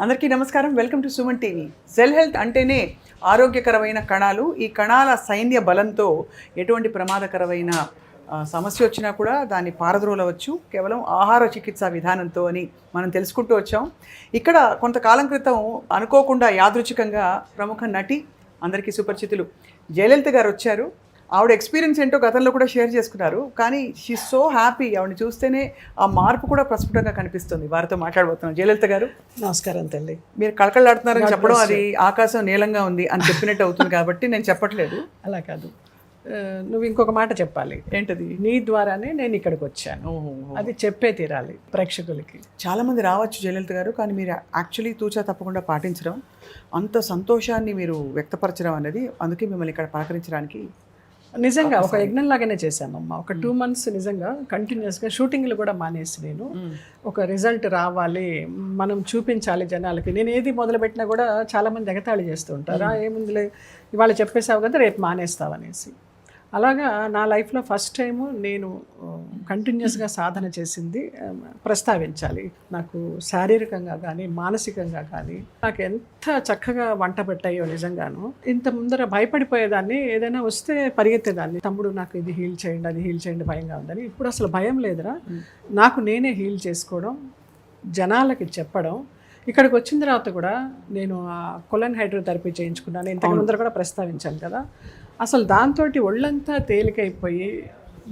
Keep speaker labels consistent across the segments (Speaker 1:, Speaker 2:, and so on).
Speaker 1: అందరికీ నమస్కారం. Welcome to Suman TV. Cell health అంటేనే ఆరోగ్యకరమైన కణాలు. ఈ కణాల సైన్య బలంతో ఎటువంటి ప్రమాదకరమైన సమస్య వచ్చినా కూడా దాన్ని పారద్రోలవచ్చు కేవలం ఆహార చికిత్సా విధానంతో అని మనం తెలుసుకుంటూ వచ్చాం. ఇక్కడ కొంతకాలం క్రితం అనుకోకుండా యాదృచ్ఛికంగా ప్రముఖ నటి, అందరికీ సుపరిచితులు జయలలిత గారు వచ్చారు. ఆవిడ ఎక్స్పీరియన్స్ ఏంటో గతంలో కూడా షేర్ చేసుకున్నారు. కానీ షీ సో హ్యాపీ. ఆవిడని చూస్తేనే ఆ మార్పు కూడా ప్రస్ఫుటంగా కనిపిస్తుంది. వారితో మాట్లాడబోతున్నాం. జయలలిత గారు
Speaker 2: నమస్కారం తల్లి.
Speaker 1: మీరు కళకళలాడుతున్నారని చెప్పడం అది ఆకాశం నీలంగా ఉంది అని చెప్పినట్టు అవుతుంది కాబట్టి నేను చెప్పట్లేదు.
Speaker 2: అలా కాదు, నువ్వు ఇంకొక మాట చెప్పాలి.
Speaker 1: ఏంటది?
Speaker 2: నీ ద్వారానే నేను ఇక్కడికి వచ్చాను, అది చెప్పే తీరాలి ప్రేక్షకులకి.
Speaker 1: చాలామంది రావచ్చు జయలలిత గారు, కానీ మీరు యాక్చువల్లీ తూచా తప్పకుండా పాటించడం, అంత సంతోషాన్ని మీరు వ్యక్తపరచడం అనేది, అందుకే మిమ్మల్ని ఇక్కడ పలకరించడానికి
Speaker 2: నిజంగా ఒక యజ్ఞం లాగానే చేశామమ్మా. ఒక 2 months నిజంగా కంటిన్యూస్గా షూటింగ్లు కూడా మానేసి నేను ఒక రిజల్ట్ రావాలి, మనం చూపించాలి జనాలకి. నేను ఏది మొదలుపెట్టినా కూడా చాలామంది ఎగతాళి చేస్తూ ఉంటారు, ఏముందిలే ఇవాళ చెప్పేసావు కదా రేపు మానేస్తావు అనేసి. అలాగా నా లైఫ్లో ఫస్ట్ టైము నేను కంటిన్యూస్గా సాధన చేసింది ప్రస్తావించాలి. నాకు శారీరకంగా కానీ మానసికంగా కానీ నాకు ఎంత చక్కగా వంట పెట్టాయో నిజంగాను. ఇంత ముందర భయపడిపోయేదాన్ని, ఏదైనా వస్తే పరిగెత్తేదాన్ని. తమ్ముడు నాకు ఇది హీల్ చేయండి, అది హీల్ చేయండి, భయంగా ఉందని. ఇప్పుడు అసలు భయం లేదురా, నాకు నేనే హీల్ చేసుకోవడం, జనాలకి చెప్పడం. ఇక్కడికి వచ్చిన తర్వాత కూడా నేను కొలన్ హైడ్రోథెరపీ చేయించుకున్నాను, ఇంతకు ముందర కూడా ప్రస్తావించాను కదా. అసలు దాంతో ఒళ్ళంతా తేలికైపోయి,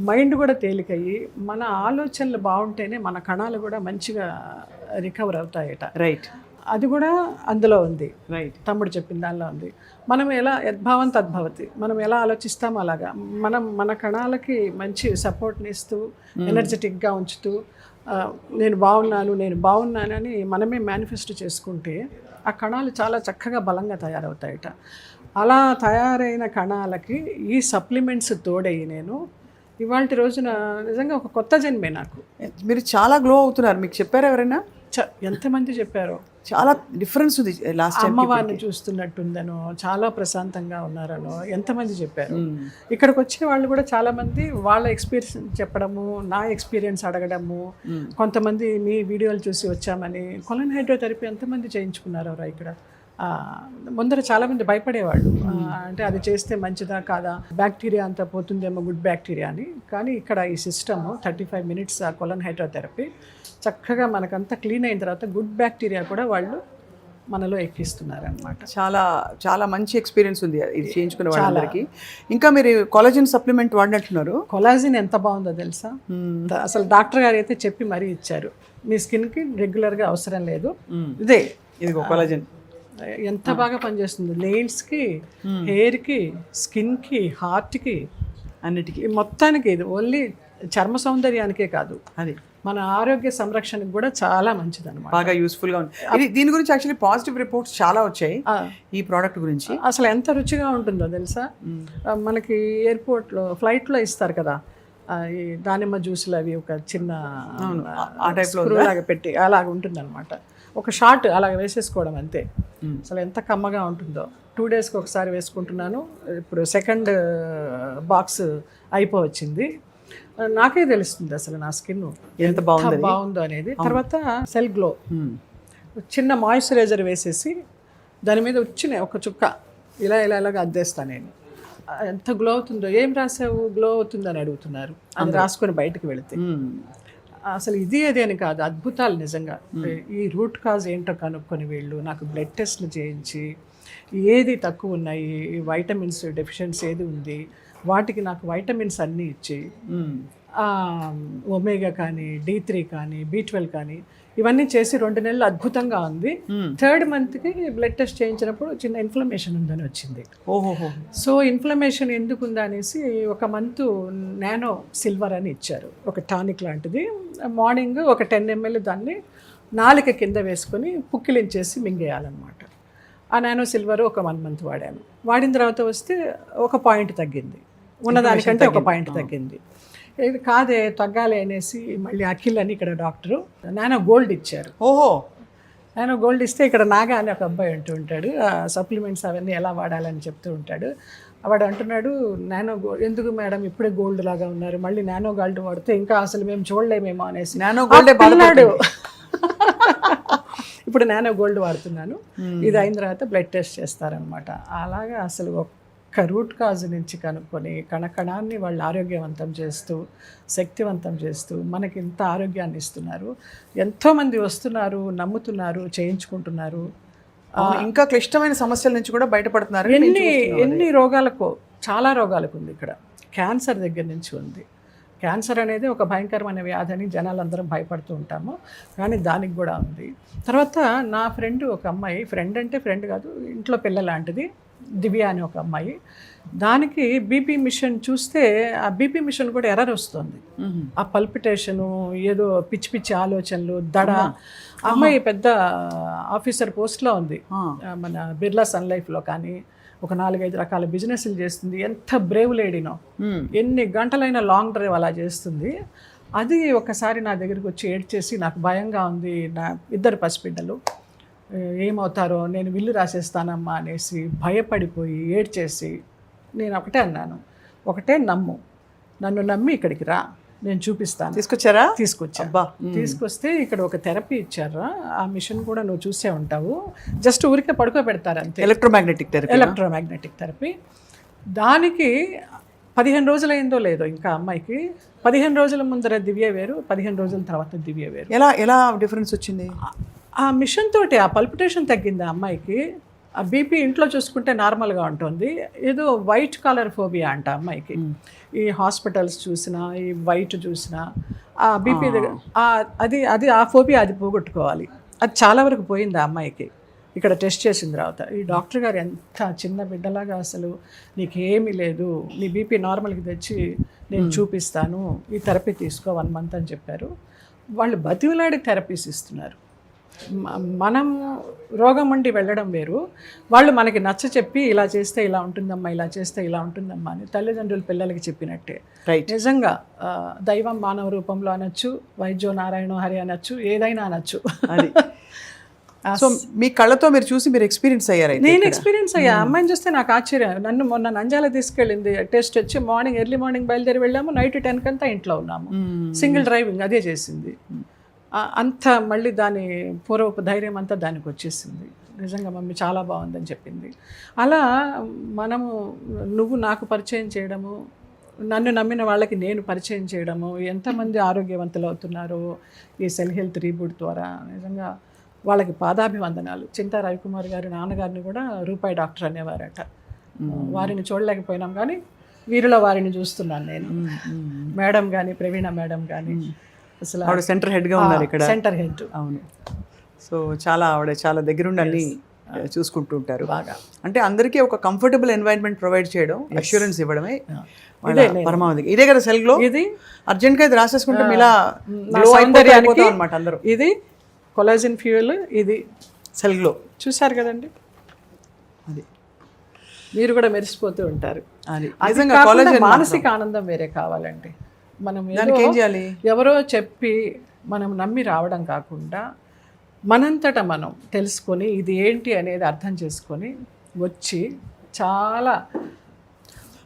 Speaker 2: మైండ్ కూడా తేలికయ్యి, మన ఆలోచనలు బాగుంటేనే మన కణాలు కూడా మంచిగా రికవర్ అవుతాయట.
Speaker 1: రైట్,
Speaker 2: అది కూడా అందులో ఉంది.
Speaker 1: రైట్,
Speaker 2: తమ్ముడు చెప్పిన దానిలో ఉంది. మనం ఎలా యద్భావం తద్భవతి, మనం ఎలా ఆలోచిస్తామో అలాగా మనం మన కణాలకి మంచి సపోర్ట్ని ఇస్తూ ఎనర్జెటిక్గా ఉంచుతూ నేను బాగున్నానని మనమే మేనిఫెస్టో చేసుకుంటే ఆ కణాలు చాలా చక్కగా బలంగా తయారవుతాయట. అలా తయారైన కణాలకి ఈ సప్లిమెంట్స్ తోడయ్యి నేను ఇవాళ రోజున నిజంగా ఒక కొత్త జన్మే నాకు.
Speaker 1: మీరు చాలా గ్లో అవుతున్నారు. మీకు చెప్పారు ఎవరైనా?
Speaker 2: ఎంతమంది చెప్పారో.
Speaker 1: చాలా డిఫరెన్స్ ఉంది. లాస్ట్
Speaker 2: అమ్మవారిని చూస్తున్నట్టుందనో, చాలా ప్రశాంతంగా ఉన్నారనో ఎంతమంది చెప్పారు. ఇక్కడికి వచ్చిన వాళ్ళు కూడా చాలామంది వాళ్ళ ఎక్స్పీరియన్స్ చెప్పడము, నా ఎక్స్పీరియన్స్ అడగడము, కొంతమంది మీ వీడియోలు చూసి వచ్చామని. కొలన్ హైడ్రోథెరపీ ఎంతమంది చేయించుకున్నారో ఇక్కడ. ముందర చాలామంది భయపడేవాళ్ళు, అంటే అది చేస్తే మంచిదా కాదా, బ్యాక్టీరియా అంతా పోతుందేమో, గుడ్ బ్యాక్టీరియా అని. కానీ ఇక్కడ ఈ సిస్టమ్ 35 minutes కొలన్ హైడ్రోథెరపీ చక్కగా మనకంతా క్లీన్ అయిన తర్వాత గుడ్ బ్యాక్టీరియా కూడా వాళ్ళు మనలో ఎక్కిస్తున్నారు అనమాట.
Speaker 1: చాలా చాలా మంచి ఎక్స్పీరియన్స్ ఉంది ఇది చేయించుకునే వాళ్ళందరికీ. ఇంకా మీరు కొలాజిన్ సప్లిమెంట్ వాడినట్టున్నారు.
Speaker 2: కొలాజిన్ ఎంత బాగుందో తెలుసా, అసలు డాక్టర్ గారు అయితే చెప్పి మరీ ఇచ్చారు, మీ స్కిన్కి రెగ్యులర్గా అవసరం లేదు, ఇది
Speaker 1: కొలాజిన్
Speaker 2: ఎంత బాగా పనిచేస్తుంది. నెయిల్స్కి, హెయిర్కి, స్కిన్కి, హార్ట్కి,
Speaker 1: అన్నిటికీ,
Speaker 2: మొత్తానికి. ఇది ఓన్లీ చర్మ సౌందర్యానికే కాదు, అది మన ఆరోగ్య సంరక్షణకు కూడా చాలా మంచిది అనమాట.
Speaker 1: బాగా యూస్ఫుల్గా ఉంది. దీని గురించి యాక్చువల్లీ పాజిటివ్ రిపోర్ట్స్ చాలా వచ్చాయి ఈ ప్రోడక్ట్ గురించి.
Speaker 2: అసలు ఎంత రుచిగా ఉంటుందో తెలుసా. మనకి ఎయిర్పోర్ట్లో ఫ్లైట్లో ఇస్తారు కదా ఈ దానిమ్మ జ్యూసులు, అవి ఒక చిన్న
Speaker 1: ఆ టైప్లో
Speaker 2: లాగా పెట్టి అలాగ ఉంటుంది అనమాట. ఒక షాట్ అలాగ వేసేసుకోవడం అంతే. అసలు ఎంత కమ్మగా ఉంటుందో. 2 daysకి ఒకసారి వేసుకుంటున్నాను. ఇప్పుడు 2nd box అయిపోవచ్చింది. నాకే తెలుస్తుంది అసలు నా స్కిన్ ఎంత బాగుందో అనేది. తర్వాత సెల్ గ్లో, చిన్న మాయిశ్చరైజర్ వేసేసి దాని మీద వచ్చిన ఒక చుక్క ఇలాగా అద్దేస్తాను నేను. ఎంత గ్లో అవుతుందో. ఏం రాసావు, గ్లో అవుతుందని అడుగుతున్నారు. అది రాసుకొని బయటకు వెళితే అసలు ఇది అని కాదు, అద్భుతాలు నిజంగా. ఈ రూట్ కాజ్ ఏంటో కనుక్కొని వీళ్ళు నాకు బ్లడ్ టెస్ట్లు చేయించి ఏది తక్కువ ఉన్నాయి, వైటమిన్స్ డెఫిషియన్సీ ఏది ఉంది, వాటికి నాకు వైటమిన్స్ అన్నీ ఇచ్చి, ఒమేగా కానీ, D3 కానీ, B12 కానీ ఇవన్నీ చేసి 2 నెలలు అద్భుతంగా ఉంది. 3rd monthకి బ్లడ్ టెస్ట్ చేయించినప్పుడు చిన్న ఇన్ఫ్లమేషన్ ఉందని వచ్చింది. సో ఇన్ఫ్లమేషన్ ఎందుకు ఉందా అనేసి 1 month నానో సిల్వర్ అని ఇచ్చారు, ఒక టానిక్ లాంటిది. మార్నింగ్ ఒక 10 ml దాన్ని నాలుక కింద వేసుకొని పుక్కిలించేసి మింగేయాలన్నమాట. ఆ నానో సిల్వర్ ఒక 1 month వాడాను. వాడిన తర్వాత వస్తే 1 point తగ్గింది, ఉన్నదానికంటే 1 point తగ్గింది. ఇది కాదే తగ్గాలి అనేసి మళ్ళీ అఖిల్ అని ఇక్కడ డాక్టరు నానో గోల్డ్ ఇచ్చారు. నానో గోల్డ్ ఇస్తే ఇక్కడ నాగా అని ఒక అబ్బాయి అంటూ ఉంటాడు, సప్లిమెంట్స్ అవన్నీ ఎలా వాడాలని చెప్తూ ఉంటాడు. వాడు అంటున్నాడు, నానో గోల్డ్ ఎందుకు మేడం ఇప్పుడే గోల్డ్ లాగా ఉన్నారు, మళ్ళీ నానో గోల్డ్ వాడితే ఇంకా అసలు మేము చూడలేమేమో అనేసి.
Speaker 1: నానో గోల్డ్ బాగున్నాడు.
Speaker 2: ఇప్పుడు నానో గోల్డ్ వాడుతున్నాను. ఇది అయిన తర్వాత బ్లడ్ టెస్ట్ చేస్తారనమాట. అలాగా అసలు ఒక్క రూట్ కాజ్ నుంచి కనుక్కొని కణకణాన్ని వాళ్ళు ఆరోగ్యవంతం చేస్తూ శక్తివంతం చేస్తూ మనకి ఇంత ఆరోగ్యాన్ని ఇస్తున్నారు. ఎంతోమంది వస్తున్నారు, నమ్ముతున్నారు, చేయించుకుంటున్నారు.
Speaker 1: ఇంకా క్లిష్టమైన సమస్యల నుంచి కూడా బయటపడుతున్నారు.
Speaker 2: ఎన్ని రోగాలకు, చాలా రోగాలకు ఉంది ఇక్కడ. క్యాన్సర్ దగ్గర నుంచి ఉంది. క్యాన్సర్ అనేది ఒక భయంకరమైన వ్యాధి అని జనాలందరం భయపడుతూ ఉంటాము, కానీ దానికి కూడా ఉంది. తర్వాత నా ఫ్రెండ్ ఒక అమ్మాయి, ఫ్రెండ్ అంటే ఫ్రెండ్ కాదు, ఇంట్లో పిల్ల లాంటిది, దివ్య అని ఒక అమ్మాయి, దానికి బీపీ మిషన్ చూస్తే ఆ బీపీ మిషన్ కూడా ఎర్రర్ వస్తుంది. ఆ పల్పిటేషను, ఏదో పిచ్చి పిచ్చి ఆలోచనలు, దడ. అమ్మాయి పెద్ద ఆఫీసర్ పోస్ట్లో ఉంది, మన బిర్లా సన్ లైఫ్లో కానీ ఒక 4-5 రకాల బిజినెస్లు చేస్తుంది. ఎంత బ్రేవ్ లేడీనో, ఎన్ని గంటలైనా లాంగ్ డ్రైవ్ అలా చేస్తుంది. అది ఒకసారి నా దగ్గరికి వచ్చి ఏడ్చేసి, నాకు భయంగా ఉంది, నా 2 పసిబిడ్డలు ఏమవుతారో, నేను విల్లు రాసేస్తానమ్మా అనేసి భయపడిపోయి ఏడ్చేసి, నేను ఒకటే అన్నాను, ఒకటే నమ్ము, నన్ను నమ్మి ఇక్కడికి రా, నేను చూపిస్తాను.
Speaker 1: తీసుకొచ్చారా?
Speaker 2: తీసుకొచ్చా. తీసుకొస్తే ఇక్కడ ఒక థెరపీ ఇచ్చారా, ఆ మిషన్ కూడా నువ్వు చూసే ఉంటావు, జస్ట్ ఊరికే పడుకోబెడతారు అంతే. Electromagnetic therapy. దానికి 15 రోజులైందో లేదో ఇంకా అమ్మాయికి. 15 రోజుల ముందర దివ్య వేరు, 15 రోజుల తర్వాత దివ్య వేరు.
Speaker 1: ఎలా డిఫరెన్స్ వచ్చింది?
Speaker 2: ఆ మిషన్ తోటి ఆ పల్పిటేషన్ తగ్గింది ఆ అమ్మాయికి. ఆ బీపీ ఇంట్లో చూసుకుంటే నార్మల్గా ఉంటుంది, ఏదో వైట్ కలర్ ఫోబియా అంట అమ్మాయికి. ఈ హాస్పిటల్స్ చూసినా, ఈ వైట్ చూసినా, ఆ బీపీ అది ఆ ఫోబియా అది పోగొట్టుకోవాలి. అది చాలా వరకు పోయింది ఆ అమ్మాయికి ఇక్కడ టెస్ట్ చేసిన తర్వాత. ఈ డాక్టర్ గారు ఎంత చిన్న బిడ్డలాగా, అసలు నీకేమీ లేదు, నీ బీపీ నార్మల్కి తెచ్చి నేను చూపిస్తాను, ఈ థెరపీ తీసుకో 1 month అని చెప్పారు. వాళ్ళు బతిమలాడి థెరపీస్ ఇస్తున్నారు. మనం రోగం ఉండి వెళ్ళడం వేరు, వాళ్ళు మనకి నచ్చ చెప్పి ఇలా చేస్తే ఇలా ఉంటుందమ్మా, ఇలా చేస్తే ఇలా ఉంటుందమ్మా అని తల్లిదండ్రులు పిల్లలకి చెప్పినట్టే. నిజంగా దైవం మానవ రూపంలో అనొచ్చు, వైద్యో నారాయణ హరి అనొచ్చు, ఏదైనా అనొచ్చు.
Speaker 1: అది సో మీ కళ్ళతో మీరు చూసి మీరు ఎక్స్పీరియన్స్ అయ్యారు?
Speaker 2: నేను ఎక్స్పీరియన్స్ అయ్యా. అమ్మాయిని చూస్తే నాకు ఆశ్చర్యం. నన్ను మొన్న నంజాల తీసుకెళ్ళింది, టెస్ట్ వచ్చి ఎర్లీ మార్నింగ్ బయలుదేరి వెళ్ళాము, నైట్ 10 కంతా ఇంట్లో ఉన్నాము. సింగిల్ డ్రైవింగ్ అదే చేసింది. అంత మళ్ళీ దాని పూర్వపు ధైర్యం అంతా దానికి వచ్చేసింది. నిజంగా మమ్మీ చాలా బాగుందని చెప్పింది. అలా మనము, నువ్వు నాకు పరిచయం చేయడము, నన్ను నమ్మిన వాళ్ళకి నేను పరిచయం చేయడము, ఎంతమంది ఆరోగ్యవంతులు అవుతున్నారో ఈ సెల్ హెల్త్ రీబూట్ ద్వారా. నిజంగా వాళ్ళకి పాదాభివందనాలు. చింతా రవికుమార్ గారి నాన్నగారిని కూడా రూపాయి డాక్టర్ అనేవారట. వారిని చూడలేకపోయినాం, కానీ వీరిలో వారిని చూస్తున్నాను నేను. మేడం కానీ, ప్రవీణ మేడం కానీ, అసలు
Speaker 1: ఆవిడ సెంటర్ హెడ్గా ఉన్నారు ఇక్కడ.
Speaker 2: Centre head.
Speaker 1: అవును. సో ఆవిడ చాలా దగ్గరుండి అన్ని చూసుకుంటూ ఉంటారు బాగా. అంటే అందరికీ ఒక కంఫర్టబుల్ ఎన్వైరన్మెంట్ ప్రొవైడ్ చేయడం, అష్యూరెన్స్ ఇవ్వడమే పరమావధి. ఇదే కదా సెల్ గ్లో. ఇది అర్జెంట్గా ఇది రాసేసుకుంటే ఇలా అన్నమాట అందరూ.
Speaker 2: ఇది కొలాజిన్ ఫ్యూయల్, ఇది
Speaker 1: సెల్ గ్లో.
Speaker 2: చూసారు కదండి, అది మీరు కూడా మెరిసిపోతూ ఉంటారు. అది మానసిక ఆనందం వేరే కావాలండి. మనం
Speaker 1: ఏం చేయాలి?
Speaker 2: ఎవరో చెప్పి మనం నమ్మి రావడం కాకుండా మనంతట మనం తెలుసుకొని ఇది ఏంటి అనేది అర్థం చేసుకొని వచ్చి చాలా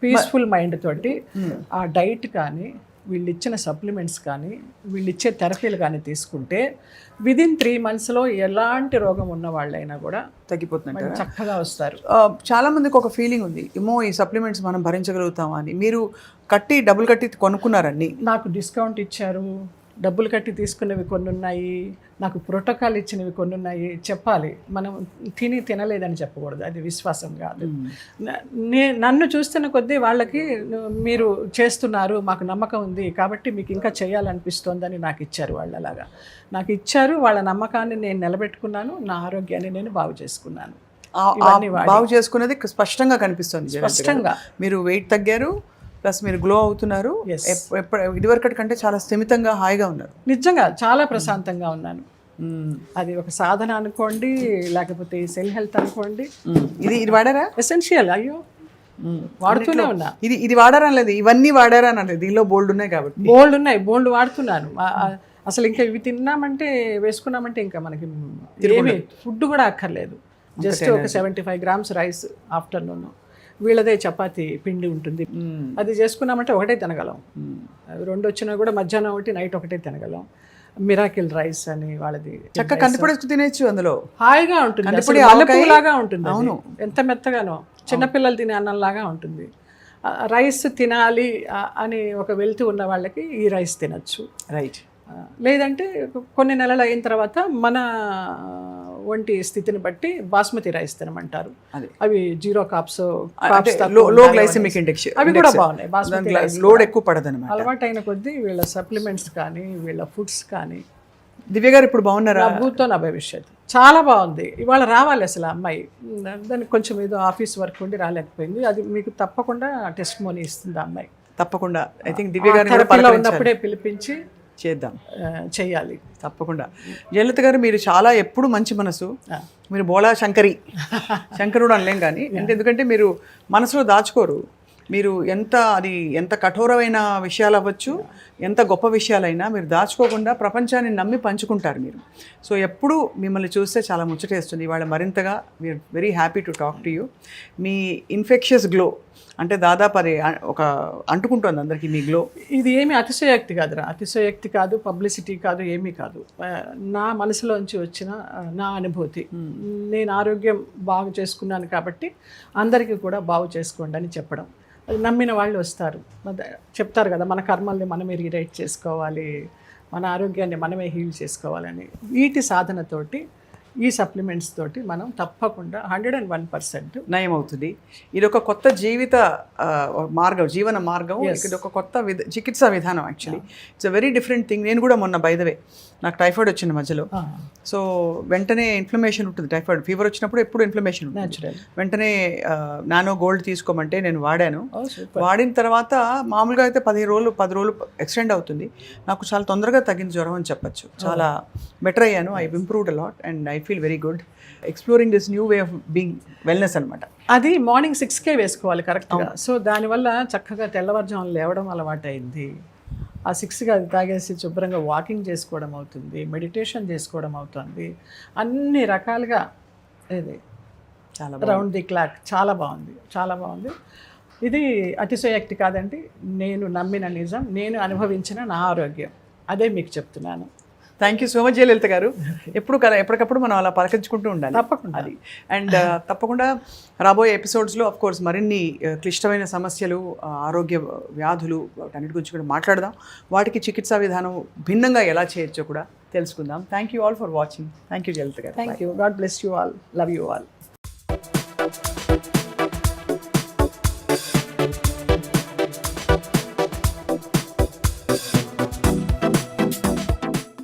Speaker 2: పీస్ఫుల్ మైండ్ తోటి ఆ డైట్ కానీ, వీళ్ళు ఇచ్చిన సప్లిమెంట్స్ కానీ, వీళ్ళు ఇచ్చే థెరపీలు కానీ తీసుకుంటే విదిన్ 3 monthsలో ఎలాంటి రోగం ఉన్న వాళ్ళైనా కూడా
Speaker 1: తగ్గిపోతుంది,
Speaker 2: చక్కగా వస్తారు.
Speaker 1: చాలా మందికి ఒక ఫీలింగ్ ఉంది, ఏమో ఈ సప్లిమెంట్స్ మనం భరించగలుగుతామా అని. మీరు డబ్బులు కట్టి కొనుక్కున్నారని.
Speaker 2: నాకు డిస్కౌంట్ ఇచ్చారు, డబ్బులు కట్టి తీసుకునేవి కొన్ని ఉన్నాయి, నాకు ప్రోటోకాల్ ఇచ్చినవి కొన్ని ఉన్నాయి. చెప్పాలి, మనం తినలేదని చెప్పకూడదు, అది విశ్వాసం కాదు. నన్ను చూస్తున్న కొద్దీ వాళ్ళకి మీరు చేస్తున్నారు, మాకు నమ్మకం ఉంది కాబట్టి మీకు ఇంకా చేయాలనిపిస్తోందని నాకు ఇచ్చారు. వాళ్ళు అలాగా నాకు ఇచ్చారు. వాళ్ళ నమ్మకాన్ని నేను నిలబెట్టుకున్నాను, నా ఆరోగ్యాన్ని నేను బాగు చేసుకున్నాను.
Speaker 1: బాగు చేసుకునేది స్పష్టంగా కనిపిస్తుంది. స్పష్టంగా మీరు వెయిట్ తగ్గారు, ప్లస్ మీరు గ్లో అవుతున్నారు. ఇదివరకటి కంటే చాలా స్థిమితంగా, హాయిగా ఉన్నారు.
Speaker 2: నిజంగా చాలా ప్రశాంతంగా ఉన్నాను. అది ఒక సాధన అనుకోండి, లేకపోతే సెల్ హెల్త్ అనుకోండి.
Speaker 1: ఇది వాడారా?
Speaker 2: ఎసెన్షియల్. అయ్యో, వాడుతూనే ఉన్నా.
Speaker 1: ఇది వాడారా లేదు, ఇవన్నీ వాడారా అనేది. దీనిలో బోల్డ్ ఉన్నాయి కాబట్టి.
Speaker 2: బోల్డ్ వాడుతున్నాను. అసలు ఇంకా ఇవి తిన్నామంటే, వేసుకున్నామంటే ఇంకా మనకి ఏమి ఫుడ్ కూడా అక్కర్లేదు. జస్ట్ ఒక 75 grams రైస్ ఆఫ్టర్నూన్, వీళ్ళదే చపాతి పిండి ఉంటుంది, అది చేసుకున్నామంటే ఒకటే తినగలం. 2 వచ్చినా కూడా మధ్యాహ్నం ఒకటి, నైట్ ఒకటే తినగలం. మిరాకిల్ రైస్ అని వాళ్ళది
Speaker 1: చక్కగా కందిపొడి తినేచ్చు అందులో.
Speaker 2: హాయిగా ఉంటుంది,
Speaker 1: కందిపొడి
Speaker 2: అసలు
Speaker 1: ఆవకాయ
Speaker 2: మల్లెపూలాగా ఉంటుంది.
Speaker 1: అవును.
Speaker 2: ఎంత మెత్తగానో చిన్నపిల్లలు తినే అన్నంలాగా ఉంటుంది. రైస్ తినాలి అని ఒక వెళ్తూ ఉన్న వాళ్ళకి ఈ రైస్ తినచ్చు.
Speaker 1: రైట్.
Speaker 2: లేదంటే కొన్ని నెలలు అయిన తర్వాత మన ఒంటి స్థితిని బట్టి బాస్మతి రైస్ తినమంటారు. అవి 0 కార్బ్స్,
Speaker 1: లో గ్లైసెమిక్ ఇండెక్స్,
Speaker 2: అవి కూడా బాగున్నాయి. బాస్మతి రైస్
Speaker 1: లోడ్ ఎక్కువ పడదన్నమాట.
Speaker 2: అలవాటైన కొద్దీ వీళ్ళ సప్లిమెంట్స్ కానీ వీళ్ళ ఫుడ్స్ కానీ.
Speaker 1: దివ్య గారు ఇప్పుడు బాగున్నారా?
Speaker 2: భూతో నా భవిష్యత్ చాలా బాగుంది. ఇవాళ రావాలి అసలు అమ్మాయి, దానికి కొంచెం ఏదో ఆఫీస్ వర్క్ ఉండి రాలేకపోయింది. అది మీకు తప్పకుండా టెస్ట్ మోనీ ఇస్తుంది ఆ అమ్మాయి.
Speaker 1: తప్పకుండా. ఐ థింక్ దివ్య గారు
Speaker 2: ఉన్నప్పుడే పిలిపించి
Speaker 1: చేద్దాం,
Speaker 2: చెయ్యాలి
Speaker 1: తప్పకుండా. జయలలిత గారు మీరు చాలా ఎప్పుడు మంచి మనసు, మీరు బోళా శంకరుడు అనలేం కానీ, ఎందుకంటే మీరు మనసులో దాచుకోరు. మీరు ఎంత కఠోరమైన విషయాలు అవ్వచ్చు, ఎంత గొప్ప విషయాలైనా మీరు దాచుకోకుండా ప్రపంచాన్ని నమ్మి పంచుకుంటారు మీరు. సో ఎప్పుడు మిమ్మల్ని చూస్తే చాలా ముచ్చటేస్తుంది. ఇవాళ మరింతగా we are very happy to talk to you. మీ ఇన్ఫెక్షియస్ గ్లో అంటే దాదాపు అది ఒక అంటుకుంటుంది అందరికీ మీ గ్లో.
Speaker 2: ఇది ఏమి అతిశయోక్తి కాదురా, అతిశయోక్తి కాదు, పబ్లిసిటీ కాదు, ఏమీ కాదు. నా మనసులోంచి వచ్చిన నా అనుభూతి. నేను ఆరోగ్యం బాగు చేసుకున్నాను కాబట్టి అందరికీ కూడా బాగు చేసుకోండి అని చెప్పడం. అది నమ్మిన వాళ్ళు వస్తారు, చెప్తారు కదా, మన కర్మల్ని మనమే రీరైట్ చేసుకోవాలి, మన ఆరోగ్యాన్ని మనమే హీల్ చేసుకోవాలని. వీటి సాధనతోటి, ఈ సప్లిమెంట్స్ తోటి మనం తప్పకుండా 101%
Speaker 1: నయం అవుతుంది. ఇది ఒక కొత్త జీవన మార్గం. ఇది ఒక కొత్త చికిత్సా విధానం. Actually it's a very different thing. నేను కూడా మొన్న బై ద వే నాకు టైఫాయిడ్ వచ్చింది మధ్యలో. సో వెంటనే ఇన్ఫ్లమేషన్ ఉంటుంది. టైఫాయిడ్ ఫీవర్ వచ్చినప్పుడు ఎప్పుడు ఇన్ఫ్లమేషన్ ఉంటుంది. వెంటనే నానో గోల్డ్ తీసుకోమంటే నేను వాడాను. వాడిన తర్వాత మామూలుగా అయితే 10 రోజులు ఎక్స్టెండ్ అవుతుంది. నాకు చాలా తొందరగా తగ్గింది జ్వరం అని చెప్పచ్చు. చాలా బెటర్ అయ్యాను. I improved a lot and I feel very good exploring this new way of being wellness అనమాట.
Speaker 2: అది మార్నింగ్ 6కే వేసుకోవాలి కరెక్ట్గా. సో దానివల్ల చక్కగా తెల్లవారుజామున లేవడం అలవాటు అయింది. ఆ 6కి అది తాగేసి శుభ్రంగా వాకింగ్ చేసుకోవడం అవుతుంది, మెడిటేషన్ చేసుకోవడం అవుతుంది, అన్ని రకాలుగా. ఇది చాలా రౌండ్ ది క్లాక్ చాలా బాగుంది. ఇది అతిశయోక్తి కాదండి. నేను నమ్మిన నిజం, నేను అనుభవించిన నా ఆరోగ్యం, అదే మీకు చెప్తున్నాను.
Speaker 1: Thank you so much Jayalalitha గారు. ఎప్పటికప్పుడు మనం అలా పలకరించుకుంటూ ఉండాలి.
Speaker 2: తప్పకుండా
Speaker 1: అది. అండ్ తప్పకుండా రాబోయే ఎపిసోడ్స్లో ఆఫ్ కోర్స్ మరిన్ని క్లిష్టమైన సమస్యలు, ఆరోగ్య వ్యాధులు, వాటన్నిటి గురించి కూడా మాట్లాడదాం. వాటికి చికిత్సా విధానం భిన్నంగా ఎలా చేయొచ్చో కూడా తెలుసుకుందాం. Thank you all for watching. Thank you Jayalalithaa garu.
Speaker 2: Thank you. God bless you all. Love you all.